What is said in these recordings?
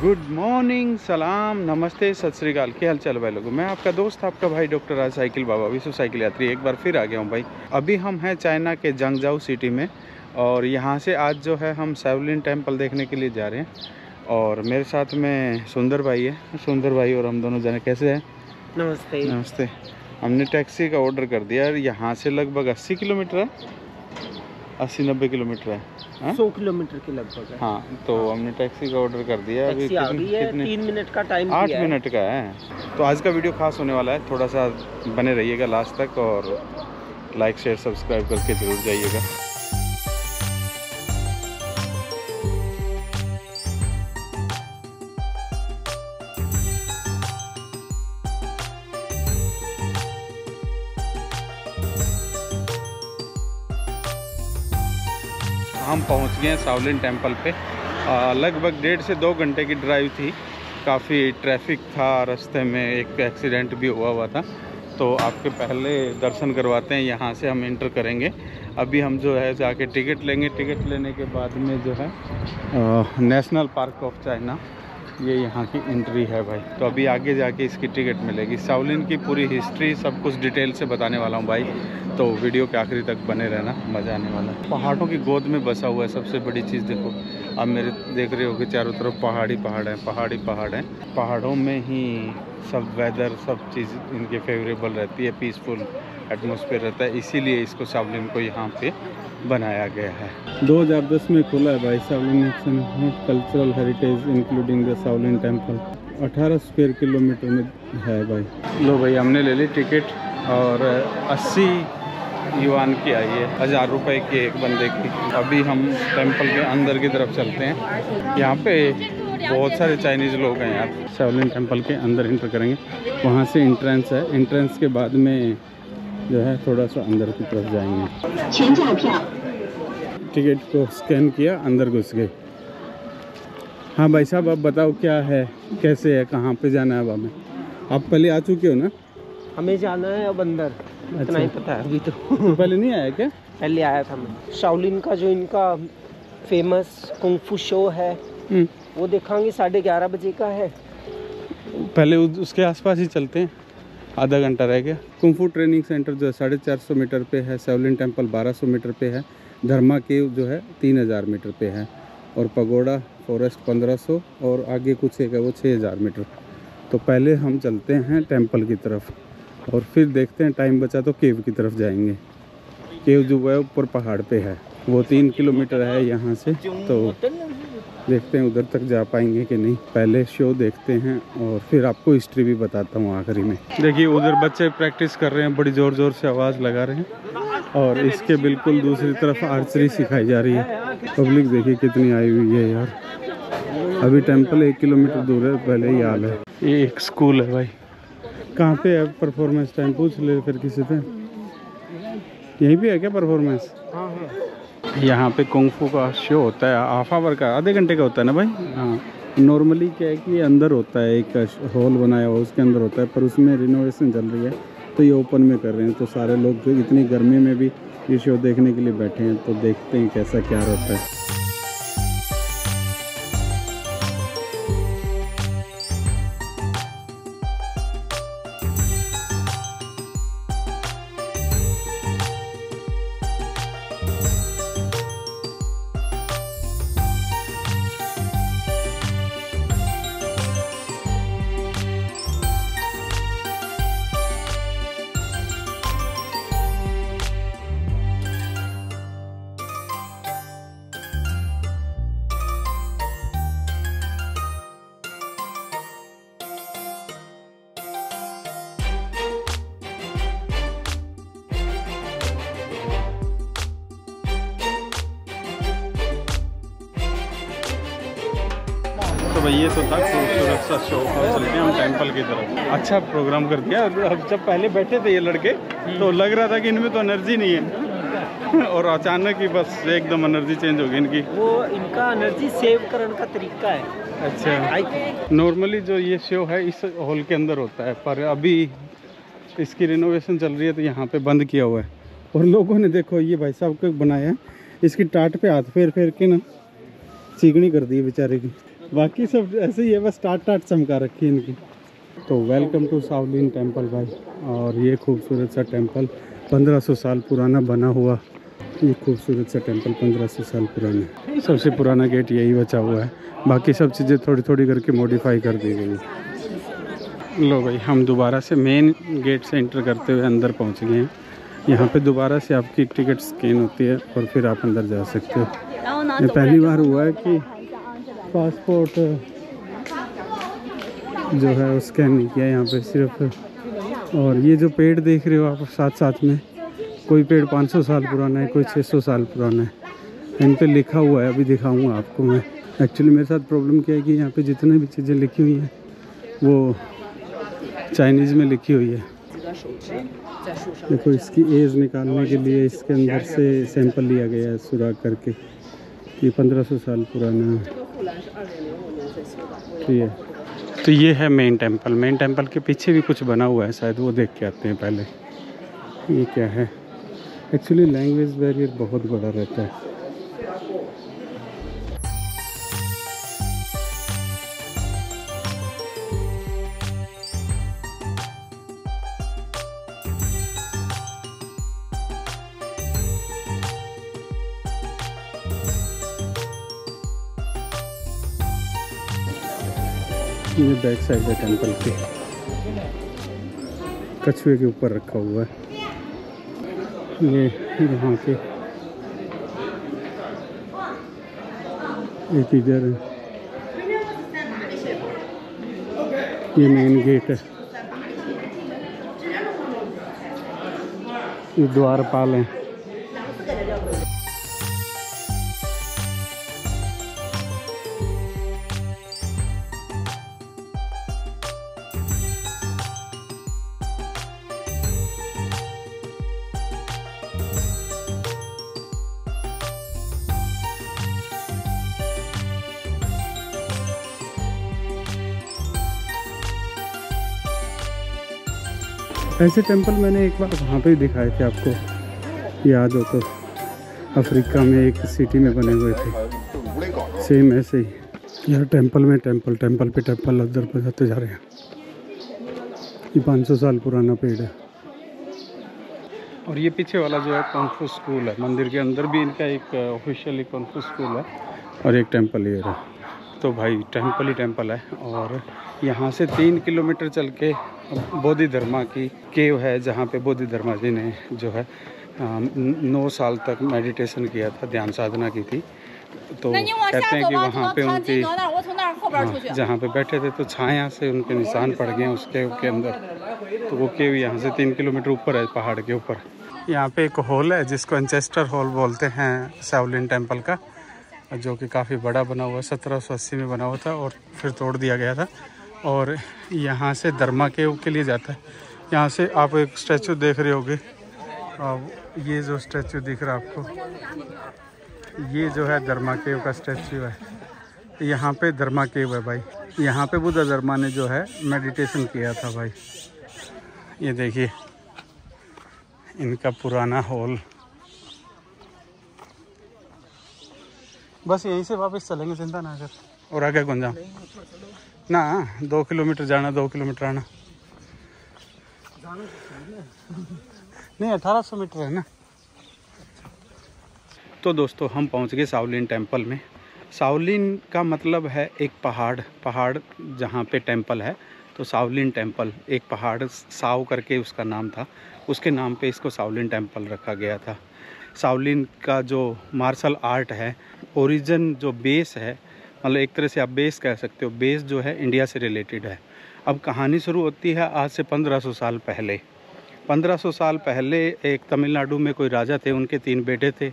Good morning, सलाम, नमस्ते, सत श्री अकाल। क्या हाल चाल भाई लोगों। मैं आपका दोस्त, आपका भाई डॉक्टर राज साइकिल बाबा विश्व साइकिल यात्री एक बार फिर आ गया हूँ भाई। अभी हम हैं चाइना के जंगजाऊ सिटी में और यहाँ से आज जो है हम शाओलिन टेम्पल देखने के लिए जा रहे हैं। और मेरे साथ में सुंदर भाई है, सुंदर भाई और हम दोनों जने। कैसे हैं? नमस्ते। नमस्ते। हमने टैक्सी का ऑर्डर कर दिया। यहाँ से लगभग 80 किलोमीटर है, 80-90 किलोमीटर है, 100 किलोमीटर के लगभग है। हाँ, तो हमने टैक्सी का ऑर्डर कर दिया। अभी टैक्सी आ गई है, 3 मिनट का टाइम 8 मिनट का है। तो आज का वीडियो खास होने वाला है, थोड़ा सा बने रहिएगा लास्ट तक और लाइक शेयर सब्सक्राइब करके ज़रूर जाइएगा। हम पहुंच गए हैं शाओलिन टेम्पल पे। लगभग 1.5 से 2 घंटे की ड्राइव थी। काफ़ी ट्रैफिक था रास्ते में, एक एक्सीडेंट भी हुआ था। तो आपके पहले दर्शन करवाते हैं, यहाँ से हम एंटर करेंगे। अभी हम जो है जाके टिकट लेंगे। टिकट लेने के बाद में जो है नेशनल पार्क ऑफ चाइना, ये यहाँ की एंट्री है भाई। तो अभी आगे जाके इसकी टिकट मिलेगी। शाओलिन की पूरी हिस्ट्री सब कुछ डिटेल से बताने वाला हूँ भाई, तो वीडियो के आखिरी तक बने रहना, मज़ा आने वाला है। पहाड़ों की गोद में बसा हुआ है। सबसे बड़ी चीज़ देखो, अब मेरे देख रहे हो कि चारों तरफ पहाड़ी पहाड़ हैं, पहाड़ी पहाड़ हैं। पहाड़ों में ही सब वेदर, सब चीज़ इनके फेवरेबल रहती है, पीसफुल एटमॉस्फेयर रहता है। इसीलिए इसको शाओलिन को यहाँ पे बनाया गया है। 2010 में खुला है भाई Shaolin cultural heritage including the Shaolin temple. 18 square kilometre में है भाई। लो भाई, हमने ले ली टिकट और 80 युआन की आई है, 1000 रुपये की एक बंदे की। अभी हम टेम्पल के अंदर की तरफ चलते हैं। यहाँ पे बहुत सारे चाइनीज़ लोग हैं यार। शाओलिन टेम्पल के अंदर एंटर करेंगे, वहाँ से एंट्रेंस है। एंट्रेंस के बाद में जो है थोड़ा सा अंदर की तरफ जाएंगे। टिकट को स्कैन किया, अंदर घुस गए। हाँ भाई साहब, अब बताओ क्या है, कैसे है, कहाँ पे जाना है? अब हमें, आप पहले आ चुके हो ना? हमें जाना है अब अंदर, इतना ही पता है अभी तो। पहले नहीं आया क्या? पहले आया था मैं। शाओलिन का जो इनका फेमस कुंग-फू शो है वो देखांगे, 11:30 बजे का है। पहले उसके आसपास ही चलते हैं, आधा घंटा रह गया। कुंग-फू ट्रेनिंग सेंटर जो है 450 मीटर पे है। शाओलिन टेम्पल 1200 मीटर पे है। धर्मा केव जो है 3000 मीटर पे है। और पगोड़ा फॉरेस्ट 1500 और आगे कुछ एक है वो 6000 मीटर। तो पहले हम चलते हैं टेम्पल की तरफ और फिर देखते हैं, टाइम बचा तो केव की तरफ जाएंगे। केव जो है ऊपर पहाड़ पे है, वो 3 किलोमीटर है यहाँ से। तो देखते हैं उधर तक जा पाएंगे कि नहीं। पहले शो देखते हैं और फिर आपको हिस्ट्री भी बताता हूँ आखिरी में। देखिए उधर बच्चे प्रैक्टिस कर रहे हैं, बड़ी ज़ोर ज़ोर से आवाज़ लगा रहे हैं। और इसके बिल्कुल दूसरी तरफ आर्चरी सिखाई जा रही है। पब्लिक देखिए कितनी आई हुई है यार। अभी टेम्पल 1 किलोमीटर दूर है, पहले ही हाल है। ये एक स्कूल है भाई। कहाँ पे है परफॉर्मेंस? टाइम पूछ ले फिर किसी से। यहीं पे है क्या परफॉर्मेंस? हाँ है। यहाँ पे कुंग-फू का शो होता है, हाफ आवर का, आधे घंटे का होता है ना भाई? हाँ। नॉर्मली क्या है कि ये अंदर होता है, एक हॉल बनाया हुआ उसके अंदर होता है, पर उसमें रिनोवेशन चल रही है तो ये ओपन में कर रहे हैं। तो सारे लोग जो इतनी गर्मी में भी ये शो देखने के लिए बैठे हैं, तो देखते हैं कैसा क्या रहता है। तो भाई ये तो था खूबसूरत सा शो। चलते हैं हम टेम्पल की तरफ। अच्छा प्रोग्राम कर दिया। अब जब पहले बैठे थे ये लड़के तो लग रहा था कि इनमें तो एनर्जी नहीं है और अचानक ही बस एकदम एनर्जी चेंज हो गई इनकी। वो इनका एनर्जी सेव करने का तरीका है। अच्छा, नॉर्मली जो ये शो है इस हॉल के अंदर होता है, पर अभी इसकी रिनोवेशन चल रही है तो यहाँ पे बंद किया हुआ है। और लोगों ने देखो ये भाई साहब को बनाया है, इसकी टाट पे हाथ फेर फेर के ना चिकनी कर दी बेचारे की। बाकी सब ऐसे ही है, बस टाट चमका रखी है इनकी। तो वेलकम टू शाओलिन टेम्पल भाई। और ये खूबसूरत सा टेम्पल 1500 साल पुराना बना हुआ, ये खूबसूरत सा टेम्पल 1500 साल पुराना। सबसे पुराना गेट यही बचा हुआ है, बाकी सब चीज़ें थोड़ी थोड़ी करके मॉडिफाई कर दी गई। लो भाई, हम दोबारा से मेन गेट से एंटर करते हुए अंदर पहुंच गए हैं। यहाँ पे दोबारा से आपकी टिकट स्कैन होती है और फिर आप अंदर जा सकते हो। ये पहली बार हुआ है कि पासपोर्ट जो है वो स्कैन नहीं किया यहाँ पे सिर्फ। और ये जो पेड़ देख रहे हो आप साथ में, कोई पेड़ 500 साल पुराना है, कोई 600 साल पुराना है। इन पे लिखा हुआ है, अभी दिखाऊंगा आपको मैं। एक्चुअली मेरे साथ प्रॉब्लम क्या है कि यहाँ पे जितने भी चीज़ें लिखी हुई हैं वो चाइनीज़ में लिखी हुई है। देखो, इसकी एज निकालने के लिए इसके अंदर से सैंपल लिया गया है सुराख करके, ये 1500 साल पुराना है। ठीक है, तो ये है मेन टेंपल। मेन टेंपल के पीछे भी कुछ बना हुआ है शायद, वो देख के आते हैं पहले। ये क्या है? एक्चुअली लैंग्वेज बैरियर बहुत बड़ा रहता है। ये बैक साइड है टेंपल के, कछुए के ऊपर रखा हुआ है। ये यहाँ के एक इधर ये मेन गेट है, ये द्वारपाल है। ऐसे टेंपल मैंने एक बार वहाँ पे ही दिखाए थे आपको, याद हो तो, अफ्रीका में एक सिटी में बने हुए थे, सेम ऐसे ही। यार टेंपल में टेंपल पे टेंपल उधर पर जाते जा रहे हैं। ये 500 साल पुराना पेड़ है। और ये पीछे वाला जो है कुंग-फू स्कूल है। मंदिर के अंदर भी इनका एक ऑफिशियली कुंग-फू स्कूल है और एक टेंपल ये रहा। तो भाई टेंपल ही टेंपल है। और यहाँ से 3 किलोमीटर चल के बोधि धर्मा की केव है, जहाँ पे बोधि धर्मा जी ने जो है 9 साल तक मेडिटेशन किया था, ध्यान साधना की थी। तो कहते हैं कि वहाँ पे उनकी जहाँ पे बैठे थे तो छाया से उनके निशान पड़ गए उस केव के अंदर। तो वो केव यहाँ से 3 किलोमीटर ऊपर है, पहाड़ के ऊपर। यहाँ पे एक हॉल है जिसको एंचेस्टर हॉल बोलते हैं शाओलिन टेंपल का, जो कि काफ़ी बड़ा बना हुआ है। 1780 में बना हुआ था और फिर तोड़ दिया गया था। और यहाँ से धर्मा केव के लिए जाता है। यहाँ से आप एक स्टैचू देख रहे होगे, ये जो स्टैचू दिख रहा है आपको, ये जो है धर्मा केव का स्टैचू है। यहाँ पे धर्मा केव है भाई, यहाँ पे बुद्ध धर्मा ने जो है मेडिटेशन किया था भाई। ये देखिए इनका पुराना हॉल। बस यहीं से वापस चलेंगे, चिंता ना कर। और आगे कौन जाओ ना, 2 किलोमीटर जाना 2 किलोमीटर आना। नहीं 1800 मीटर है ना। तो दोस्तों हम पहुंच गए शाओलिन टेंपल में। शाओलिन का मतलब है एक पहाड़ जहां पे टेंपल है। तो शाओलिन टेंपल, एक पहाड़ साओ करके उसका नाम था, उसके नाम पे इसको शाओलिन टेंपल रखा गया था। शाओलिन का जो मार्शल आर्ट है, ओरिजिन जो बेस है, मतलब एक तरह से आप बेस कह सकते हो, बेस जो है इंडिया से रिलेटेड है। अब कहानी शुरू होती है आज से 1500 साल पहले। 1500 साल पहले एक तमिलनाडु में कोई राजा थे, उनके 3 बेटे थे।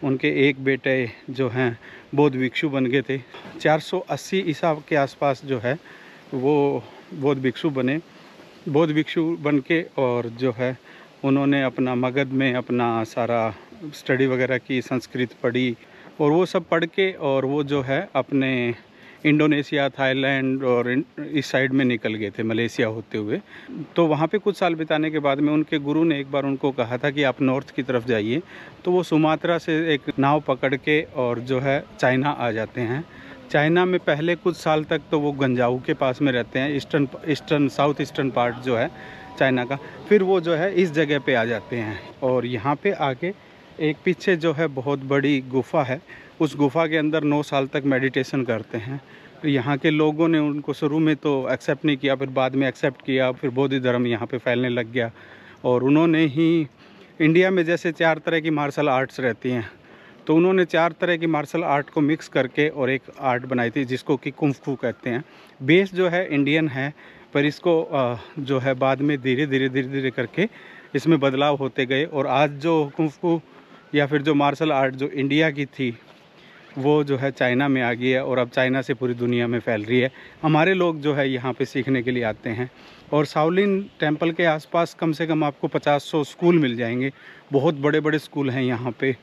उनके एक बेटे जो हैं बौद्ध भिक्षु बन गए थे। 480 ईसा के आसपास जो है वो बौद्ध भिक्षु बने। बौद्ध भिक्षु बन के और जो है उन्होंने अपना मगध में अपना सारा स्टडी वगैरह की, संस्कृत पढ़ी और वो सब पढ़ के और वो जो है अपने इंडोनेशिया, थाईलैंड और इस साइड में निकल गए थे, मलेशिया होते हुए। तो वहाँ पे कुछ साल बिताने के बाद में उनके गुरु ने एक बार उनको कहा था कि आप नॉर्थ की तरफ जाइए। तो वो सुमात्रा से एक नाव पकड़ के और जो है चाइना आ जाते हैं। चाइना में पहले कुछ साल तक तो वो गंजाऊ के पास में रहते हैं, साउथ ईस्टर्न पार्ट जो है चाइना का। फिर वो जो है इस जगह पे आ जाते हैं और यहाँ पे आके एक पीछे जो है बहुत बड़ी गुफा है, उस गुफा के अंदर 9 साल तक मेडिटेशन करते हैं। यहाँ के लोगों ने उनको शुरू में तो एक्सेप्ट नहीं किया, फिर बाद में एक्सेप्ट किया, फिर बौद्ध धर्म यहाँ पे फैलने लग गया। और उन्होंने ही इंडिया में जैसे 4 तरह की मार्शल आर्ट्स रहती हैं, तो उन्होंने 4 तरह की मार्शल आर्ट को मिक्स करके और एक आर्ट बनाई थी जिसको कि कुंग फू कहते हैं। बेस जो है इंडियन है, पर इसको जो है बाद में धीरे धीरे करके इसमें बदलाव होते गए और आज जो कुंग फू या फिर जो मार्शल आर्ट जो इंडिया की थी वो जो है चाइना में आ गई है और अब चाइना से पूरी दुनिया में फैल रही है। हमारे लोग जो है यहाँ पे सीखने के लिए आते हैं और शाओलिन टेम्पल के आसपास कम से कम आपको 50-100 स्कूल मिल जाएंगे। बहुत बड़े बड़े स्कूल हैं यहाँ पे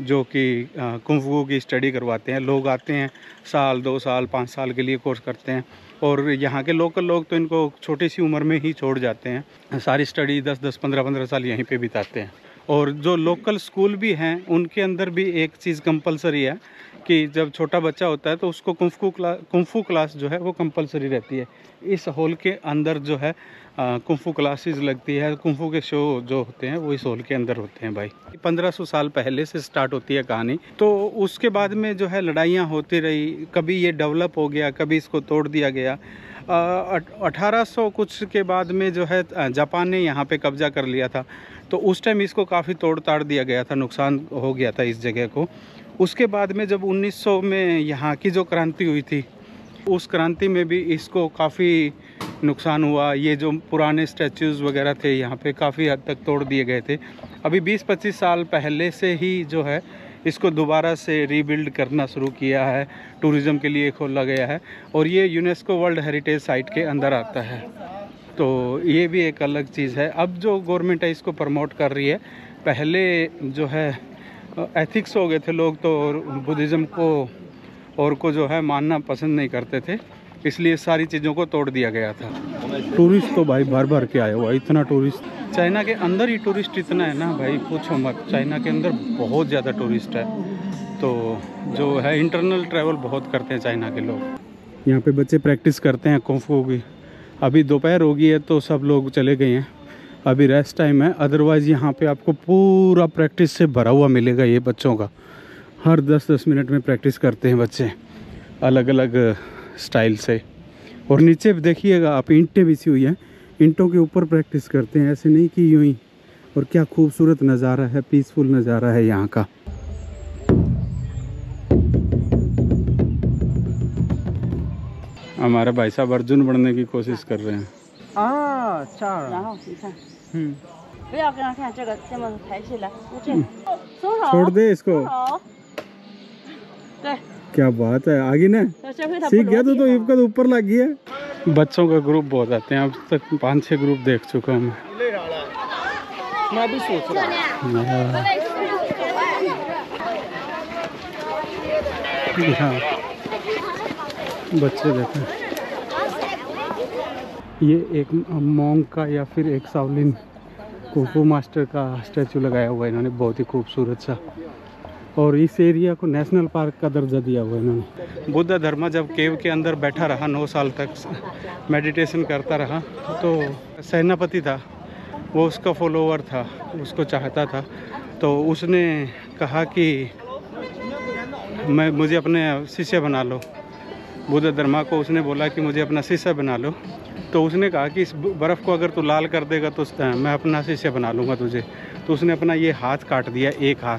जो कि कुंग फू की स्टडी करवाते हैं। लोग आते हैं, साल 2 साल 5 साल के लिए कोर्स करते हैं और यहाँ के लोकल लोग तो इनको छोटी सी उम्र में ही छोड़ जाते हैं। सारी स्टडी 10-10 15-15 साल यहीं पे बिताते हैं। और जो लोकल स्कूल भी हैं उनके अंदर भी एक चीज़ कंपलसरी है कि जब छोटा बच्चा होता है तो उसको कुंग फू क्लास जो है वो कंपलसरी रहती है। इस हॉल के अंदर जो है कुंग फू क्लासेस लगती है। कुंग फू के शो जो होते हैं वो इस हॉल के अंदर होते हैं भाई। 1500 साल पहले से स्टार्ट होती है कहानी। तो उसके बाद में जो है लड़ाइयाँ होती रही, कभी ये डेवलप हो गया, कभी इसको तोड़ दिया गया। 1800 कुछ के बाद में जो है जापान ने यहाँ पे कब्जा कर लिया था, तो उस टाइम इसको काफ़ी तोड़ ताड़ दिया गया था, नुकसान हो गया था इस जगह को। उसके बाद में जब 1900 में यहाँ की जो क्रांति हुई थी, उस क्रांति में भी इसको काफ़ी नुकसान हुआ। ये जो पुराने स्टैचूज़ वगैरह थे यहाँ पे काफ़ी हद तक तोड़ दिए गए थे। अभी 20-25 साल पहले से ही जो है इसको दोबारा से रीबिल्ड करना शुरू किया है, टूरिज़्म के लिए खोला गया है और ये यूनेस्को वर्ल्ड हेरिटेज साइट के अंदर आता है। तो ये भी एक अलग चीज़ है। अब जो गवर्नमेंट है इसको प्रमोट कर रही है। पहले जो है एथिक्स हो गए थे लोग, तो बुद्धिज़्म को जो है मानना पसंद नहीं करते थे, इसलिए सारी चीज़ों को तोड़ दिया गया था। टूरिस्ट तो भाई भर भर के आया हुआ, इतना टूरिस्ट चाइना के अंदर ही टूरिस्ट इतना है ना भाई, पूछो मत। चाइना के अंदर बहुत ज़्यादा टूरिस्ट है, तो जो है इंटरनल ट्रैवल बहुत करते हैं चाइना के लोग। यहाँ पे बच्चे प्रैक्टिस करते हैं कुंग फू की। अभी दोपहर हो गई है तो सब लोग चले गए हैं, अभी रेस्ट टाइम है। अदरवाइज़ यहाँ पे आपको पूरा प्रैक्टिस से भरा हुआ मिलेगा। ये बच्चों का हर 10-10 मिनट में प्रैक्टिस करते हैं बच्चे अलग अलग स्टाइल से। और नीचे देखिएगा आप, ईंटें बिछी हुई हैं, ईंटों के ऊपर प्रैक्टिस करते हैं, ऐसे नहीं कि यूँ ही। और क्या खूबसूरत नज़ारा है, पीसफुल नज़ारा है यहाँ का। हमारे भाई साहब अर्जुन बनने की कोशिश कर रहे हैं। छोड़ दे इसको। क्या बात है, आगे ना सीख गया तो इसका तो ऊपर लग गया। बच्चों का ग्रुप बहुत आते हैं, अब तक 5-6 ग्रुप देख चुका हूँ मैं भी सोच रहा हाँ। बच्चे देखें, ये एक मॉन्क का या फिर एक शाओलिन कुंग फू मास्टर का स्टैचू लगाया हुआ है इन्होंने, बहुत ही खूबसूरत सा। और इस एरिया को नेशनल पार्क का दर्जा दिया हुआ है इन्होंने। बुद्ध धर्मा जब केव के अंदर बैठा रहा 9 साल तक मेडिटेशन करता रहा, तो सेनापति था वो उसका फॉलोवर था, उसको चाहता था। तो उसने कहा कि मुझे अपने शिष्य बना लो। बुद्ध धर्मा को उसने बोला कि मुझे अपना शिष्य बना लो। तो उसने कहा कि इस बर्फ़ को अगर तू लाल कर देगा तो मैं अपना शिष्य बना लूँगा तुझे। तो उसने अपना ये हाथ काट दिया, एक हाथ,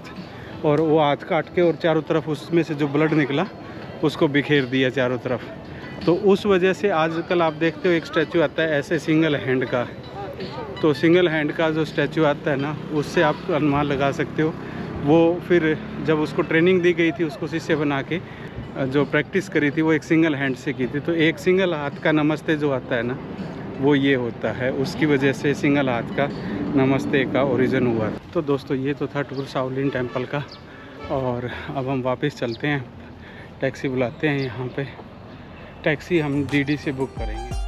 और वो हाथ काट के और चारों तरफ उसमें से जो ब्लड निकला उसको बिखेर दिया चारों तरफ। तो उस वजह से आजकल आप देखते हो एक स्टैचू आता है ऐसे सिंगल हैंड का, तो सिंगल हैंड का जो स्टैचू आता है ना, उससे आप अनुमान लगा सकते हो। वो फिर जब उसको ट्रेनिंग दी गई थी, उसको शिष्य बना के जो प्रैक्टिस करी थी वो एक सिंगल हैंड से की थी। तो एक सिंगल हाथ का नमस्ते जो आता है ना, वो ये होता है, उसकी वजह से सिंगल हाथ का नमस्ते का ओरिजिन हुआ। तो दोस्तों ये तो था टूर शाओलिन टेम्पल का, और अब हम वापस चलते हैं। टैक्सी बुलाते हैं यहाँ पे, टैक्सी हम डीडी से बुक करेंगे।